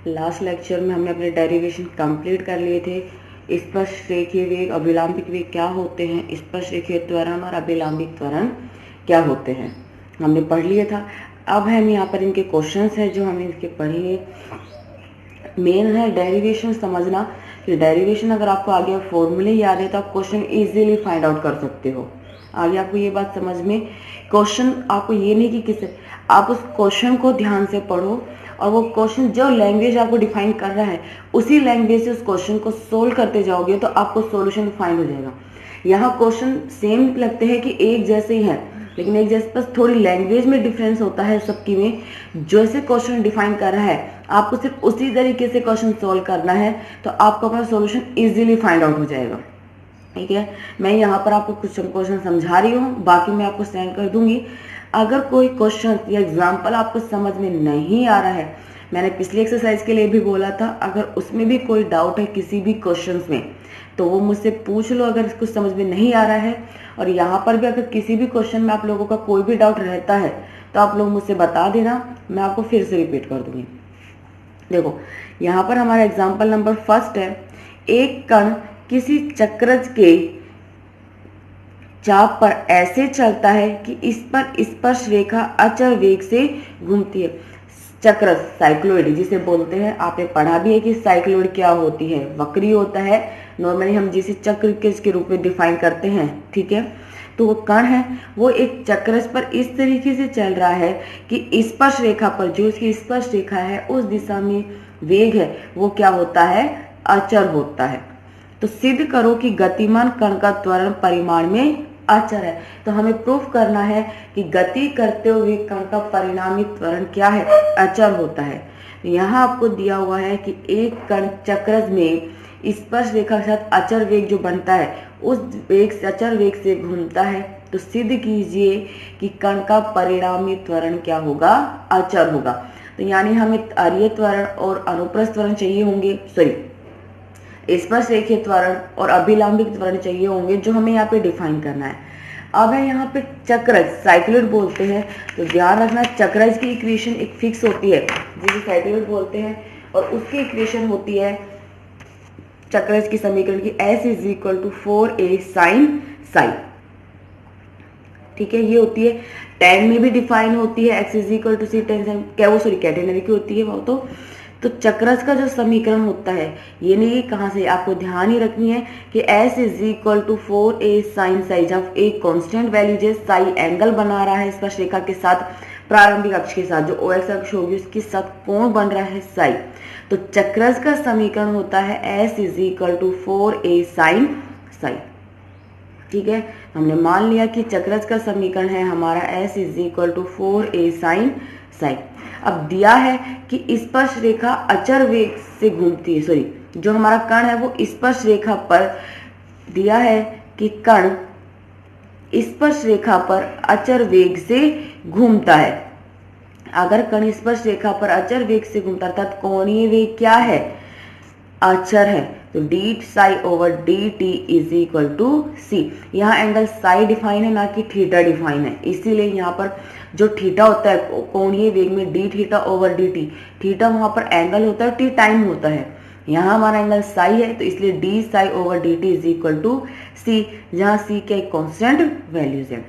Last lecture में हमने अपने डेरिवेशन कंप्लीट कर लिए थे। स्पर्श रेखीय वेग, अभिलंबिक वेग क्या होते हैं, स्पर्श रेखीय त्वरण और अभिलंबिक त्वरण क्या होते हैं, हमने पढ़ लिया था। अब हम यहाँ पर इनके क्वेश्चंस हैं जो हमें इनके पढ़ेंगे। मेन है डेरिवेशन समझना कि डेरिवेशन अगर आपको आगे फॉर्मूले याद है तो आप क्वेश्चन इजीली फाइंड आउट कर सकते हो। आगे आपको ये बात समझ में, क्वेश्चन आपको ये नहीं कि किस, आप उस क्वेश्चन को ध्यान से पढ़ो और वो क्वेश्चन जो लैंग्वेज आपको डिफाइन कर रहा है उसी लैंग्वेज से उस क्वेश्चन को सोल्व करते जाओगे तो आपको सॉल्यूशन फाइंड हो जाएगा। यहाँ क्वेश्चन सेम लगते हैं कि एक जैसे ही है, लेकिन एक जैसे बस थोड़ी लैंग्वेज में डिफरेंस होता है सबकी में। जैसे क्वेश्चन डिफाइन कर रहा है आपको सिर्फ उसी तरीके से क्वेश्चन सोल्व करना है तो आपको अपना सॉल्यूशन इजीली फाइंड आउट हो जाएगा। ठीक है, मैं यहाँ पर आपको कुछ क्वेश्चन समझा रही हूँ, बाकी मैं आपको सेंड कर दूंगी। अगर कोई क्वेश्चन या एग्जाम्पल आपको समझ में नहीं आ रहा है, मैंने पिछली एक्सरसाइज के लिए भी बोला था, अगर उसमें भी कोई डाउट है किसी भी क्वेश्चन में तो वो मुझसे पूछ लो अगर कुछ समझ में नहीं आ रहा है। और यहाँ पर भी अगर किसी भी क्वेश्चन में आप लोगों का कोई भी डाउट रहता है तो आप लोग मुझसे बता देना, मैं आपको फिर से रिपीट कर दूंगी। देखो यहाँ पर हमारा एग्जाम्पल नंबर फर्स्ट है, एक कण किसी चक्रज के चाप पर ऐसे चलता है कि इस पर स्पर्श रेखा अचर वेग से घूमती है। चक्रज साइक्लोइड जिसे बोलते हैं, आपने पढ़ा भी है कि साइक्लोइड क्या होती है, वक्री होता है। नॉर्मली हम जिसे चक्र के रूप में डिफाइन करते हैं, ठीक है। तो वो कण है वो एक चक्रज पर इस तरीके से चल रहा है कि स्पर्श रेखा पर जो उसकी स्पर्श रेखा है उस दिशा में वेग है वो क्या होता है, अचर होता है। तो सिद्ध करो कि गतिमान कण का त्वरण परिमाण में अचर है। तो हमें प्रूफ करना है कि गति करते हुए कण का परिणामी त्वरण क्या है, अचर होता है। यहाँ आपको दिया हुआ है कि एक कण चक्रज में स्पर्श रेखा के साथ अचर वेग जो बनता है उस वेग से अचर वेग से घूमता है। तो सिद्ध कीजिए कि कण का परिणामी त्वरण क्या होगा, अचर होगा। तो यानी हमें अरीय त्वरण और अनुप्रस्थ त्वरण चाहिए होंगे, स्पर्श रेखीय त्वरण और अभिलंबिक त्वरण चाहिए होंगे जो हमें यहाँ पे डिफाइन करना है। अब है यहाँ पे चक्रज, साइक्लोइड बोलते हैं। तो ध्यान रखना चक्रज की इक्वेशन एक फिक्स होती है जिसे साइक्लोइड बोलते हैं और उसकी इक्वेशन होती है चक्रज की समीकरण की S = 4a sin psi। ठीक है, ये होती है। tan में भी डिफाइन होती है x = c tan sin, क्या वो कैटेनरी की होती है वो। तो चक्रज का जो समीकरण होता है ये नहीं कहाँ से, आपको ध्यान ही रखनी है कि S = 4a sin psi। जब एक कांस्टेंट वैल्यू जो साई एंगल बना रहा है स्पर्श रेखा के साथ प्रारंभिक अक्ष के साथ, जो OX अक्ष होगी उसके साथ कोण बन रहा है साई। तो चक्रज का समीकरण होता है S = 4a sin psi। ठीक है, हमने मान लिया कि चक्रज का समीकरण है हमारा S = 4a sin psi। अब दिया है कि स्पर्श रेखा अचर वेग से घूमती है, जो हमारा कण है वो स्पर्श रेखा पर दिया है कि कण स्पर्श रेखा पर अचर वेग से घूमता है। अगर कण स्पर्श रेखा पर अचर वेग से घूमता अर्थात कोणीय वेग क्या है, अचर है, तो d psi/dt = c। यहाँ एंगल साई डिफाइन है ना कि थीटा डिफाइन है, इसीलिए यहाँ पर जो थीटा होता है कोणीय वेग में d θ/dt, थीटा वहां पर एंगल होता है, t टाइम होता है। यहाँ हमारा एंगल साई है तो इसलिए d psi/dt = c, जहाँ c के कांस्टेंट वैल्यूज है।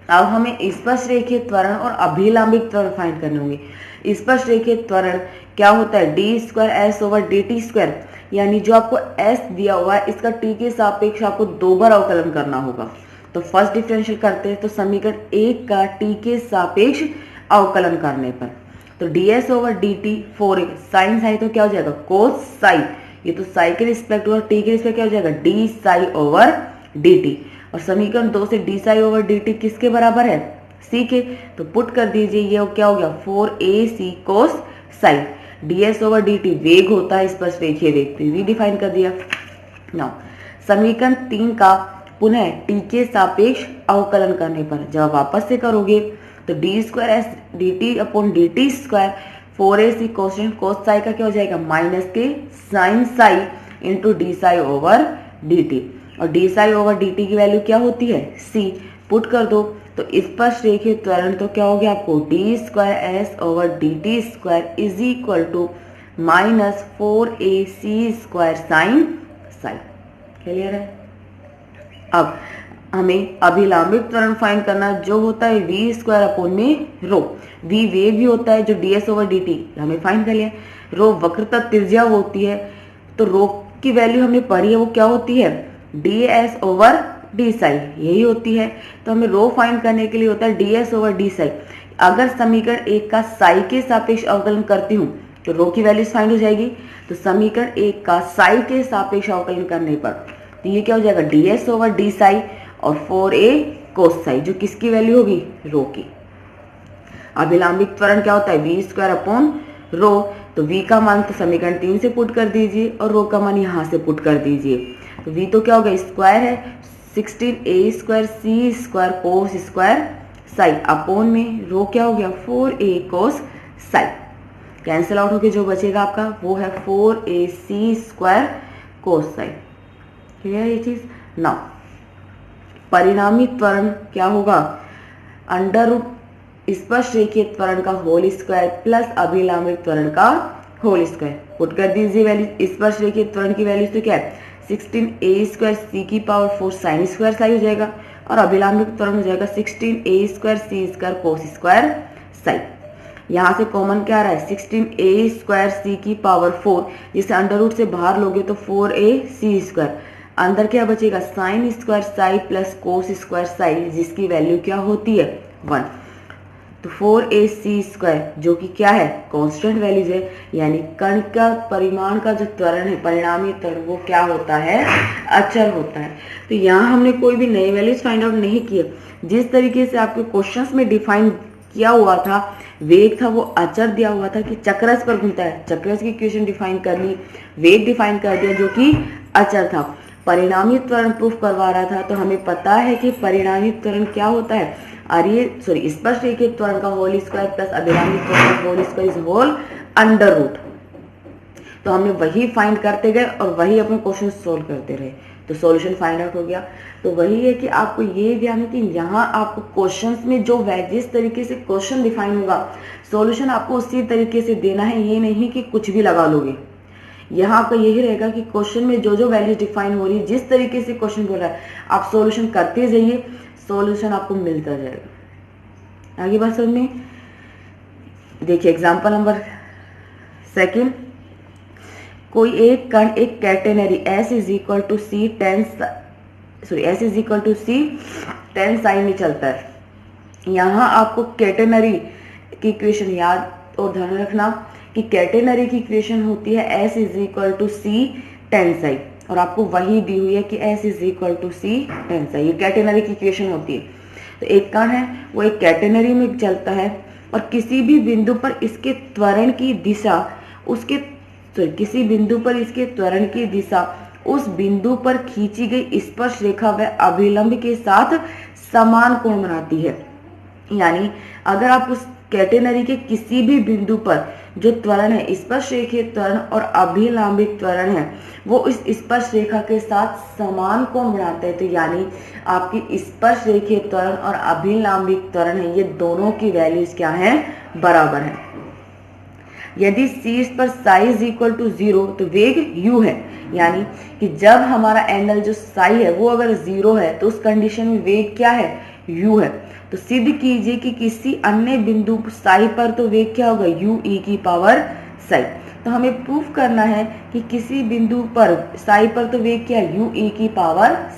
अब हमें स्पर्श रेखीय त्वरण और अभिलंबिक त्वरण फाइंड करने होंगे। स्पर्श रेखीय त्वरण क्या होता है, d²s/dt², यानी जो आपको s दिया हुआ है इसका t के सापेक्ष आपको 2 बार अवकलन करना होगा। तो फर्स्ट डिफरेंशियल करते हैं तो समीकरण 1 का t के सापेक्ष अवकलन करने पर तो ds/dt 4a साइन साई तो क्या हो जाएगा, कोस साई। ये तो साई के रिस्पेक्ट और t के रिस्पेक्ट क्या हो जाएगा, d psi/dt। और समीकरण 2 से d psi/dt किसके बराबर है, c के। तो पुट कर दीजिए, ये क्या हो गया 4ac cos psi। ds/dt वेग होता है स्पर्श रेखीय वेग, तो ये डिफाइन कर दिया। नाउ समीकरण 3 का पुनः t के सापेक्ष अवकलन करने पर जब वापस से करोगे तो d²s/dt/dt², 4ac कोसेंट कोस साई का क्या हो जाएगा माइनस के sign Sai into d psi/dt। और d psi/dt की वैल्यू क्या होती है, c। पुट कर दो तो स्पर्श रेखीय त्वरण तो क्या हो गया आपको d²s/dt² = minus 4ac² sign Sai. Clear है। अब हमें अभिलंबित त्वरण फाइंड करना, जो होता है v² अपॉन में रो। v वेग भी होता है जो ds/dt हमें फाइंड कर लिया। रो वक्रता त्रिज्या होती है, तो रो की वैल्यू हमने पढ़ी है, वो क्या होती है ds/d साई, यही होती है। तो हमें रो फाइंड करने के लिए होता है ds/d साई। अगर समीकरण 1 का साई के सापेक्ष अवकलन करती हूँ तो रो की वैल्यूज फाइंड हो जाएगी। तो समीकरण 1 का साई के सापेक्ष अवकलन करने पर तो ये क्या हो जाएगा ds/d साई और 4a cos साई, जो किसकी वैल्यू होगी रो की। अभिलंबित त्वरण क्या होता है v² अपॉन रो। तो v का मान तो समीकरण 3 से पुट कर दीजिए और रो का मान यहां से पुट कर दीजिए। तो v तो क्या होगा स्क्वायर है 16a² c² cos² psi upon में रो क्या हो गया 4a cos Sai. Cancel out होके जो बचेगा आपका वो है 4ac² cos साई। क्लियर ये चीज। नाउ परिणामी त्वरण क्या होगा अंडर स्पर्श रेखीय त्वरण का होल स्क्वायर प्लस अभिलंबित त्वरण का होल स्क्वायर। पुट कर दीजिए वैल्यू। स्पर्श रेखीय त्वरण की वैल्यू तो क्या है 16a² c⁴ sin² साई हो जाएगा और अभिलंबित त्वरण हो जाएगा 16a² c² cos² साई। यहाँ से कॉमन क्या आ रहा है 16a² c⁴, जिसे अंडर रूट से बाहर लोगे तो 4ac²। अंदर क्या बचेगा sin² Sai plus cos² Sai, जिसकी वैल्यू क्या होती है 1। तो 4ac² जो कि क्या है कांस्टेंट वैल्यूज है, यानी कण का परिमाण का जो त्वरण है परिणामी त्वरण वो क्या होता है अचर होता है। तो यहाँ हमने कोई भी नई वैल्यूज फाइंड आउट नहीं किए। जिस तरीके से आपके क्वेश्चंस में डिफाइन किया हुआ था वेग था वो अचर दिया हुआ था कि चक्रस पर घूमता है, चक्रस की इक्वेशन डिफाइन कर ली, वेग डिफाइन कर दिया जो कि अचर था। परिणामी त्वरण प्रूफ करवा रहा था तो हमें पता है कि परिणामी त्वरण क्या होता है स्पर्श रेखीय त्वरण का होल स्क्वायर प्लस अभिलंबित त्वरण का whole square is whole under root. तो हमने वही फाइंड करते गए और वही अपने क्वेश्चन सोल्व करते रहे, तो सॉल्यूशन फाइंड आउट हो गया। तो वही है कि आपको ये ध्यान है कि यहाँ आपको क्वेश्चंस में जो जिस तरीके से क्वेश्चन डिफाइन होगा सॉल्यूशन आपको उसी तरीके से देना है, ये नहीं कि कुछ भी लगा लोगे। यहाँ आपका यही रहेगा कि क्वेश्चन में जो जो वैल्यू डिफाइन हो रही है जिस तरीके से क्वेश्चन बोल रहा है आप सॉल्यूशन करते जाइए, सॉल्यूशन आपको मिलता जाएगा। आगे बात समझ में। देखिए एग्जांपल नंबर 2, कोई एक कण एक कैटेनरी S = c 10 साइन में चलता है। यहाँ आपको कैटेनरी की इक्वेशन याद और ध्यान रखना कि कैटेनरी की इक्वेशन होती है S = c 10 साइन, और आपको वही दी हुई है कि S = c 10 साइन, ये कैटेनरी की इक्वेशन होती है। तो एक कण है वो एक कैटेनरी में चलता है और किसी भी बिंदु पर इसके त्वरण की दिशा उस बिंदु पर खींची गई स्पर्श रेखा व अभिलंब के साथ समान कोण बनाती है। यानी अगर आप उस कैटेनरी के किसी भी बिंदु पर जो त्वरण है स्पर्श रेखीय त्वरण और अभिलंबित त्वरण है वो इस स्पर्श रेखा के साथ समान कोण बनाते हैं, तो यानी आपकी स्पर्श रेखीय त्वरण और अभिलंबित त्वरण है ये दोनों की वैल्यूज क्या है बराबर है। यदि शीर्ष पर साई = 0 तो वेग u है, यानी कि जब हमारा एंगल जो साई है वो अगर 0 है तो उस कंडीशन में वेग क्या है u है। तो सिद्ध कीजिए कि किसी अन्य बिंदु साई पर तो वेग क्या होगा u⁴ साई। तो हमें प्रूफ करना है कि किसी बिंदु पर साई पर तो वेग क्या है u⁴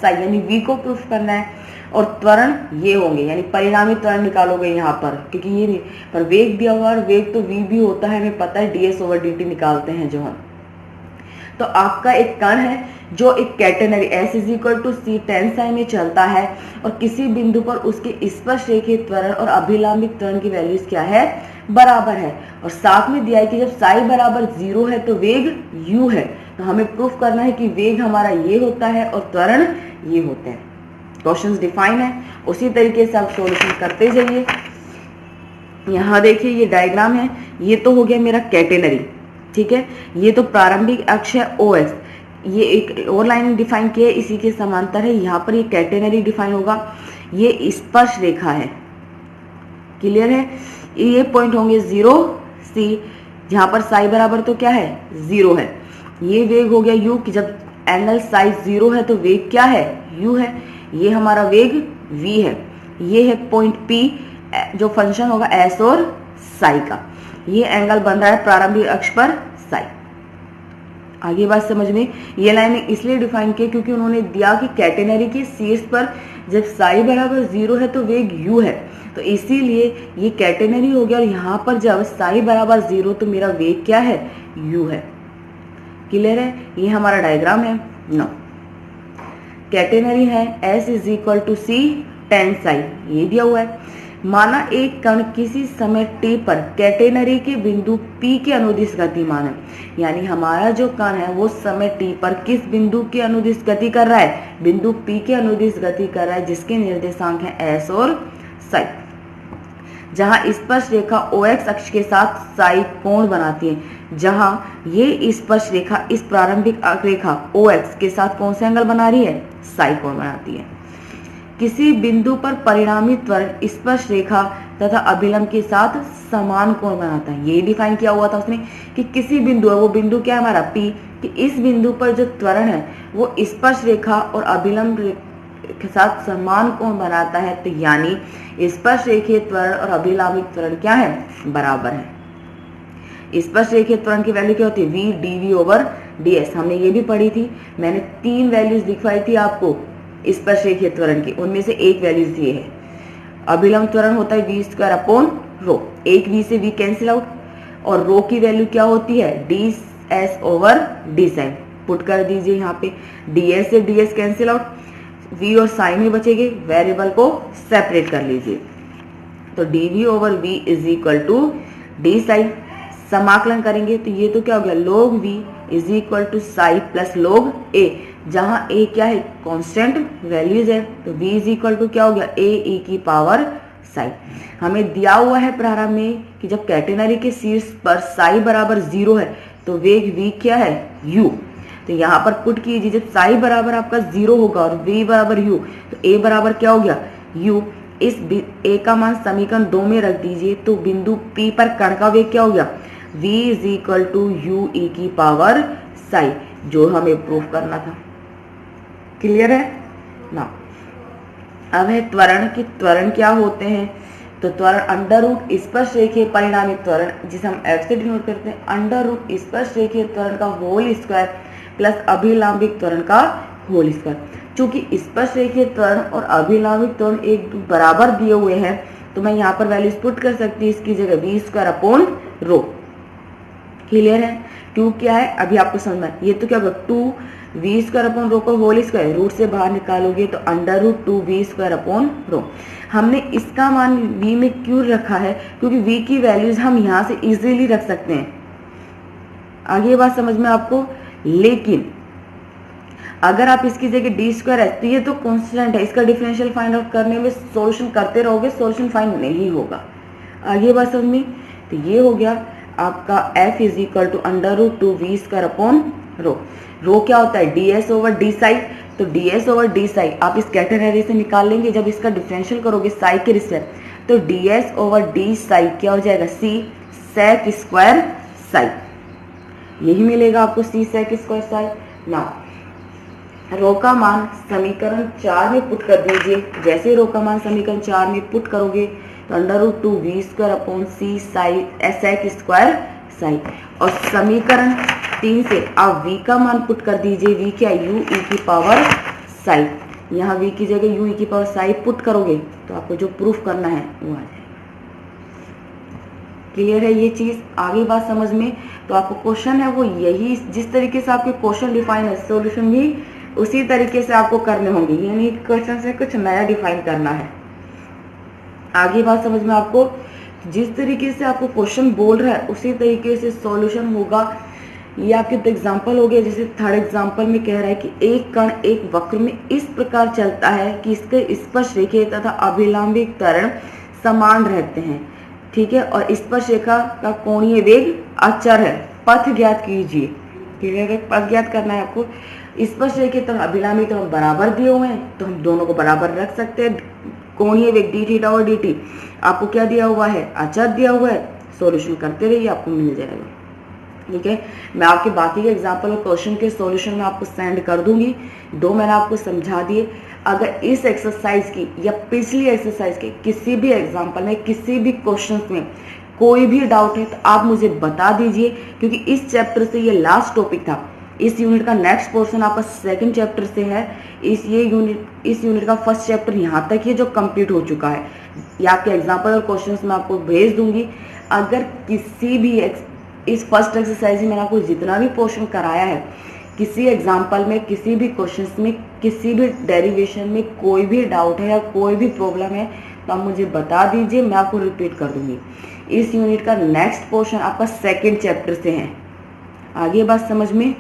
साई, यानी v को प्रूफ करना है और त्वरण ये होंगे, यानी परिणामी त्वरण निकालोगे यहाँ पर, क्योंकि ये नहीं पर वेग दिया हुआ और वेग तो v भी होता है, हमें पता है ds/dt निकालते हैं जो हम। तो आपका एक कण है जो एक कैटेनरी S = c 10 साइन में चलता है और किसी बिंदु पर उसके स्पर्श रेखीय त्वरण और अभिलंबित त्वरण की वैल्यूज क्या है बराबर है, और साथ में दिया है कि जब साई बराबर 0 है तो वेग u है। तो हमें प्रूफ करना है कि वेग हमारा ये होता है और त्वरण ये होते हैं। क्वेश्चंस डिफाइन है, उसी तरीके से आप सॉल्यूशन करते जाइए। यहाँ देखिए ये डायग्राम है, ये तो हो गया मेरा कैटेनरी, ठीक है। ये तो प्रारंभिक अक्ष है OX, ये एक और लाइन डिफाइन की है इसी के समांतर है। यहाँ पर ये कैटेनरी डिफाइन होगा, ये स्पर्श रेखा है, क्लियर है। ये पॉइंट होंगे 0 C, जहां पर साई बराबर तो क्या है 0 है। ये वेग हो गया u कि जब एंगल साई 0 है तो वेग क्या है u है। ये हमारा वेग v है। ये है पॉइंट p जो फंक्शन होगा s और साई का। ये एंगल बन रहा है प्रारंभिक अक्ष पर साई। आगे बात समझ में। ये लाइन इसलिए डिफाइन की क्योंकि उन्होंने दिया कि कैटेनरी के शीर्ष पर जब साई बराबर 0 है तो वेग u है, तो इसीलिए ये कैटेनरी हो गया। और यहाँ पर जब साई बराबर 0 तो मेरा वेग क्या है u है। क्लियर है। ये हमारा डायग्राम है। नो कैटेनरी है s is equal to c tan psi, ये दिया हुआ है। माना एक कण किसी समय t पर कैटेनरी के बिंदु P के अनुदिश गतिमान है, यानी हमारा जो कण है वो समय t पर किस बिंदु के अनुदिश गति कर रहा है, बिंदु P के अनुदिश गति कर रहा है, जिसके निर्देशांक है s और साई। जहां स्पर्श रेखा OX अक्ष के साथ साई कोण बनाती है, जहां ये स्पर्श रेखा इस प्रारंभिक रेखा OX के साथ कौन सा एंगल बना रही है, साई कोण बनाती है। किसी बिंदु पर परिणामी त्वरण स्पर्श रेखा तथा अभिलंब के साथ समान कोण बनाता है। ये डिफाइन किया हुआ था उसने कि किसी बिंदु है, वो बिंदु क्या है हमारा P, कि इस बिंदु पर जो त्वरण है वो स्पर्श रेखा और अभिलंब के साथ समान कोण बनाता है। तो यानी स्पर्श रेखीय त्वरण और अभिलंबिक त्वरण क्या है, बराबर है। स्पर्श रेखीय त्वरण की वैल्यू क्या होती है, v dv ओवर ds। हमने ये भी पढ़ी थी, मैंने 3 वैल्यूज दिखवाई थी आपको स्पर्श रेखीय त्वरण की, उनमें से एक वैल्यूज ये है। अभिलंब त्वरण होता है v स्क्वायर अपॉन रो, एक v से v कैंसिल आउट, और रो की वैल्यू क्या होती है ds over d sine. Put कर दीजिए यहाँ पे, ds से ds कैंसिल आउट, v और साइन में बचेंगे, वेरिएबल को सेपरेट कर लीजिए। तो dv over v is equal to d sine. समाकलन करेंगे तो ये तो क्या हो गया log v is equal to psi plus log a, जहां a क्या है कांस्टेंट वैल्यूज है, तो v इज इक्वल टू क्या हो गया a e की पावर साई। हमें दिया हुआ है प्रारंभ में कि जब कैटेनरी के शीर्ष पर साई बराबर 0 है तो वेग v क्या है u। तो यहाँ पर पुट कीजिए, जब साई बराबर आपका 0 होगा और v बराबर u, तो a बराबर क्या हो गया u। इस a का मान समीकरण 2 में रख दीजिए, तो बिंदु P पर कण का वेग क्या हो गया v is equal to u e की पावर साई, जो हमें प्रूफ करना था। क्लियर है ना। अब है त्वरण की त्वरण क्या होते हैं, तो त्वरण अंडर रूट स्पर्श रेखीय परिणामी त्वरण, जिसे हम f से डिनोट करते हैं, अंडर रूट स्पर्श रेखीय त्वरण का होल स्क्वायर प्लस अभिलंबिक त्वरण का होल स्क्वायर। चूंकि स्पर्श रेखीय त्वरण और अभिलंबिक त्वरण एक बराबर दिए हुए हैं, तो मैं यहाँ पर वैल्यूज पुट कर सकती हूँ इसकी जगह v स्क्वायर अपॉन रो। क्लियर है। टू क्या है अभी आपको समझ में, ये तो क्या होगा 2 v स्क्वायर अपॉन रो का होल स्क्वायर, रूट से बाहर निकालोगे तो under root 2 v square upon rho. हमने इसका मान v में क्यों रखा है, क्योंकि v की वैल्यूज हम यहाँ से इजीली रख सकते हैं। आगे ये बात समझ में आपको। लेकिन अगर आप इसकी जगह डी स्क्वायर है तो ये तो कॉन्स्टेंट है, इसका डिफरेंशियल फाइंड आउट करने में सॉल्यूशन करते रहोगे, सॉल्यूशन फाइंड नहीं होगा। आगे बात समझ में। तो ये हो गया आपका f is equal to under root 2 v square upon rho. Rho क्या होता है ds ओवर डी साई, तो ds ओवर डी साई आप इस कैटेनरी से निकाल लेंगे। जब इसका डिफरेंशियल करोगे साई के रिस्पेक्ट, तो ds ओवर डी साई क्या हो जाएगा c sec स्क्वायर साई, यही मिलेगा आपको c sec स्क्वायर साई। ना रो का मान समीकरण 4 में पुट कर दीजिए। जैसे रो का मान समीकरण 4 में पुट करोगे तो under root 2 v square upon c psi sec square psi, और समीकरण 3 से आप v का मान पुट कर दीजिए। v क्या u e की पावर साई, यहाँ v की जगह u e की पावर साई पुट करोगे तो आपको जो प्रूफ करना है वो आ जाएगा। क्लियर है ये चीज। आगे बात समझ में। तो आपको क्वेश्चन है वो यही, जिस तरीके से आपके क्वेश्चन डिफाइन है सॉल्यूशन भी उसी तरीके से आपको करने होंगे, यानी क्वेश्चन से कुछ नया डिफाइन करना है। आगे बात समझ में आपको। जिस तरीके से आपको क्वेश्चन बोल रहा है उसी तरीके से सॉल्यूशन होगा। ये आपके तो एग्जांपल हो गया, जैसे थर्ड एग्जांपल में कह रहा है कि एक कण एक वक्र में इस प्रकार चलता है कि इसके स्पर्श रेखा तथा अभिलंबिक त्वरण समान रहते हैं, ठीक है, और स्पर्श रेखा का कोणीय वेग अचर है। पथ ज्ञात कीजिए। क्लियर है, पथ ज्ञात करना है आपको। स्पर्श रेखा तथा अभिलंबिक त्वरण बराबर दिए हुए हैं तो हम दोनों को बराबर रख सकते हैं। कोणीय वेग डी थीटा और डी टी आपको क्या दिया हुआ है, अचर दिया हुआ है। सॉल्यूशन करते रहिए, आपको मिल जाएगा। ठीक है। मैं आपके बाकी के एग्जाम्पल और क्वेश्चन के सॉल्यूशन में आपको सेंड कर दूंगी। 2 मैंने आपको समझा दिए। अगर इस एक्सरसाइज की या पिछली एक्सरसाइज के किसी भी एग्जाम्पल में, किसी भी क्वेश्चन में कोई भी डाउट है तो आप मुझे बता दीजिए, क्योंकि इस चैप्टर से ये लास्ट टॉपिक था। इस यूनिट का नेक्स्ट पोर्शन आपका सेकंड चैप्टर से है। इस यूनिट का फर्स्ट चैप्टर यहाँ तक ही जो कंप्लीट हो चुका है। ये आपके एग्जाम्पल और क्वेश्चंस मैं आपको भेज दूंगी। अगर किसी भी इस फर्स्ट एक्सरसाइज में मैंने आपको जितना भी पोर्शन कराया है, किसी एग्जाम्पल में, किसी भी क्वेश्चंस में, किसी भी डेरिवेशन में कोई भी डाउट है या कोई भी प्रॉब्लम है तो आप मुझे बता दीजिए, मैं आपको रिपीट कर दूंगी। इस यूनिट का नेक्स्ट पोर्शन आपका सेकंड चैप्टर से है। आगे बात समझ में